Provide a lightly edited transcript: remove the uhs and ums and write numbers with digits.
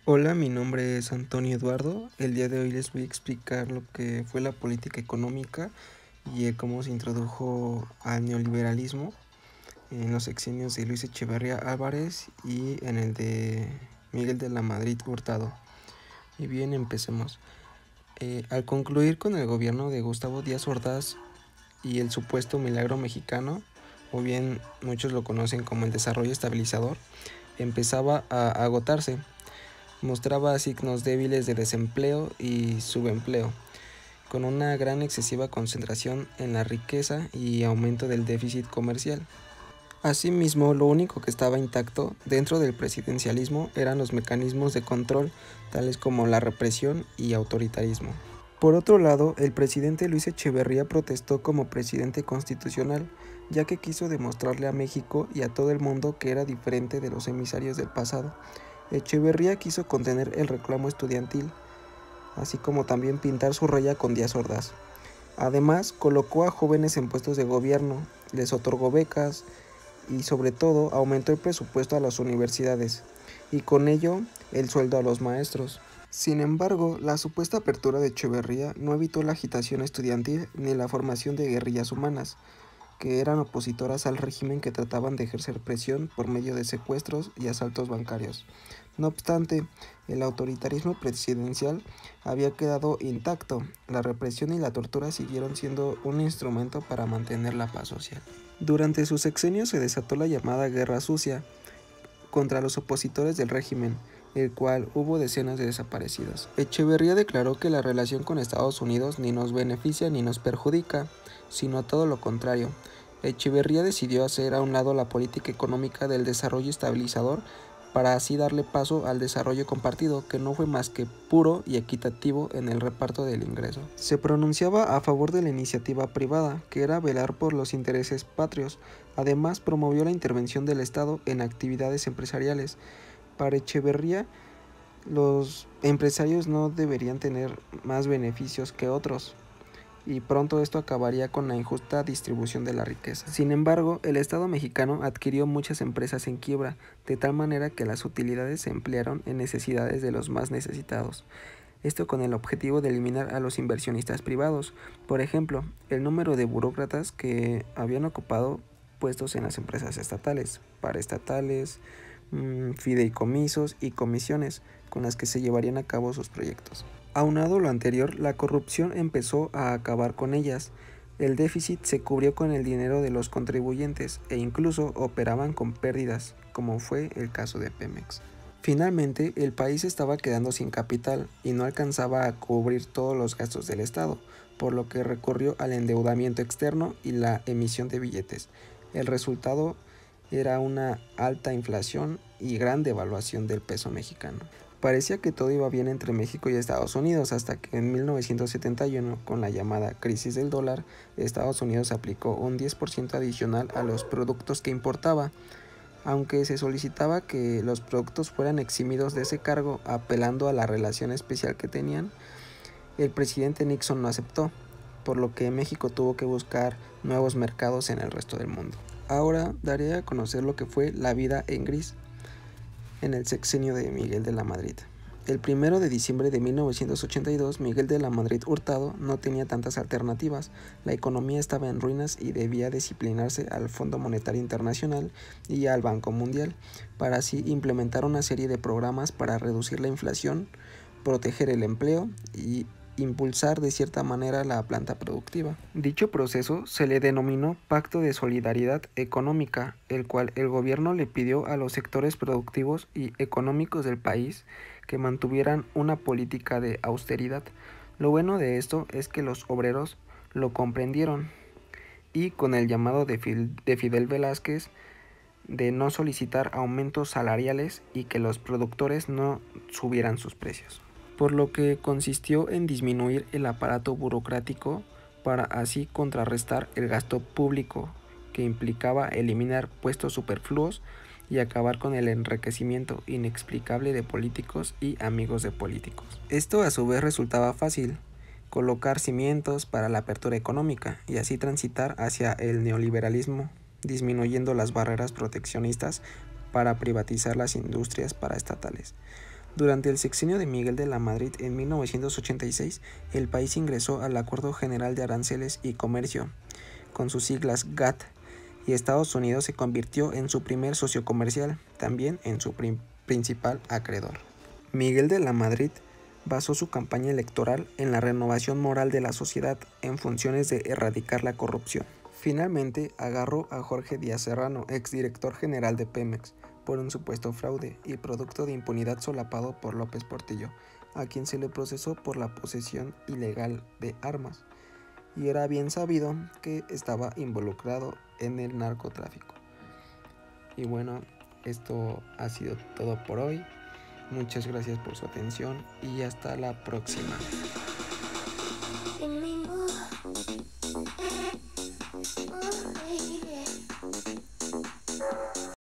Hola, mi nombre es Antonio Eduardo. El día de hoy les voy a explicar lo que fue la política económica y cómo se introdujo al neoliberalismo en los sexenios de Luis Echeverría Álvarez y en el de Miguel de la Madrid Hurtado. Y bien, empecemos. Al concluir con el gobierno de Gustavo Díaz Ordaz y el supuesto milagro mexicano, o bien muchos lo conocen como el desarrollo estabilizador, empezaba a agotarse. Mostraba signos débiles de desempleo y subempleo, con una gran excesiva concentración en la riqueza y aumento del déficit comercial. Asimismo, lo único que estaba intacto dentro del presidencialismo eran los mecanismos de control, tales como la represión y autoritarismo. Por otro lado, el presidente Luis Echeverría protestó como presidente constitucional, ya que quiso demostrarle a México y a todo el mundo que era diferente de los emisarios del pasado. Echeverría quiso contener el reclamo estudiantil, así como también pintar su raya con Díaz Ordaz. Además, colocó a jóvenes en puestos de gobierno, les otorgó becas y sobre todo aumentó el presupuesto a las universidades y con ello el sueldo a los maestros. Sin embargo, la supuesta apertura de Echeverría no evitó la agitación estudiantil ni la formación de guerrillas humanas, que eran opositoras al régimen que trataban de ejercer presión por medio de secuestros y asaltos bancarios. No obstante, el autoritarismo presidencial había quedado intacto, la represión y la tortura siguieron siendo un instrumento para mantener la paz social. Durante su sexenio se desató la llamada Guerra Sucia contra los opositores del régimen, el cual hubo decenas de desaparecidos. Echeverría declaró que la relación con Estados Unidos ni nos beneficia ni nos perjudica, sino todo lo contrario. Echeverría decidió hacer a un lado la política económica del desarrollo estabilizador para así darle paso al desarrollo compartido, que no fue más que puro y equitativo en el reparto del ingreso. Se pronunciaba a favor de la iniciativa privada, que era velar por los intereses patrios. Además, promovió la intervención del Estado en actividades empresariales. Para Echeverría, los empresarios no deberían tener más beneficios que otros, y pronto esto acabaría con la injusta distribución de la riqueza. Sin embargo, el Estado mexicano adquirió muchas empresas en quiebra, de tal manera que las utilidades se emplearon en necesidades de los más necesitados. Esto con el objetivo de eliminar a los inversionistas privados. Por ejemplo, el número de burócratas que habían ocupado puestos en las empresas estatales, paraestatales, fideicomisos y comisiones con las que se llevarían a cabo sus proyectos. Aunado lo anterior, la corrupción empezó a acabar con ellas. El déficit se cubrió con el dinero de los contribuyentes e incluso operaban con pérdidas, como fue el caso de Pemex. Finalmente, el país estaba quedando sin capital y no alcanzaba a cubrir todos los gastos del Estado, por lo que recurrió al endeudamiento externo y la emisión de billetes. El resultado era una alta inflación y gran devaluación del peso mexicano. Parecía que todo iba bien entre México y Estados Unidos hasta que en 1971, con la llamada crisis del dólar, Estados Unidos aplicó un 10% adicional a los productos que importaba, aunque se solicitaba que los productos fueran eximidos de ese cargo apelando a la relación especial que tenían. El presidente Nixon no aceptó, por lo que México tuvo que buscar nuevos mercados en el resto del mundo. Ahora daré a conocer lo que fue la vida en gris en el sexenio de Miguel de la Madrid. El 1 de diciembre de 1982, Miguel de la Madrid Hurtado no tenía tantas alternativas. La economía estaba en ruinas y debía disciplinarse al Fondo Monetario Internacional y al Banco Mundial, para así implementar una serie de programas para reducir la inflación, proteger el empleo y impulsar de cierta manera la planta productiva. Dicho proceso se le denominó Pacto de Solidaridad Económica, el cual el gobierno le pidió a los sectores productivos y económicos del país que mantuvieran una política de austeridad. Lo bueno de esto es que los obreros lo comprendieron y con el llamado de Fidel Velázquez de no solicitar aumentos salariales y que los productores no subieran sus precios, por lo que consistió en disminuir el aparato burocrático para así contrarrestar el gasto público, que implicaba eliminar puestos superfluos y acabar con el enriquecimiento inexplicable de políticos y amigos de políticos. Esto a su vez resultaba fácil: colocar cimientos para la apertura económica y así transitar hacia el neoliberalismo, disminuyendo las barreras proteccionistas para privatizar las industrias paraestatales. Durante el sexenio de Miguel de la Madrid en 1986, el país ingresó al Acuerdo General de Aranceles y Comercio, con sus siglas GATT, y Estados Unidos se convirtió en su primer socio comercial, también en su principal acreedor. Miguel de la Madrid basó su campaña electoral en la renovación moral de la sociedad en funciones de erradicar la corrupción. Finalmente agarró a Jorge Díaz Serrano, exdirector general de Pemex, por un supuesto fraude y producto de impunidad solapado por López Portillo, a quien se le procesó por la posesión ilegal de armas, y era bien sabido que estaba involucrado en el narcotráfico. Y bueno, esto ha sido todo por hoy. Muchas gracias por su atención y hasta la próxima.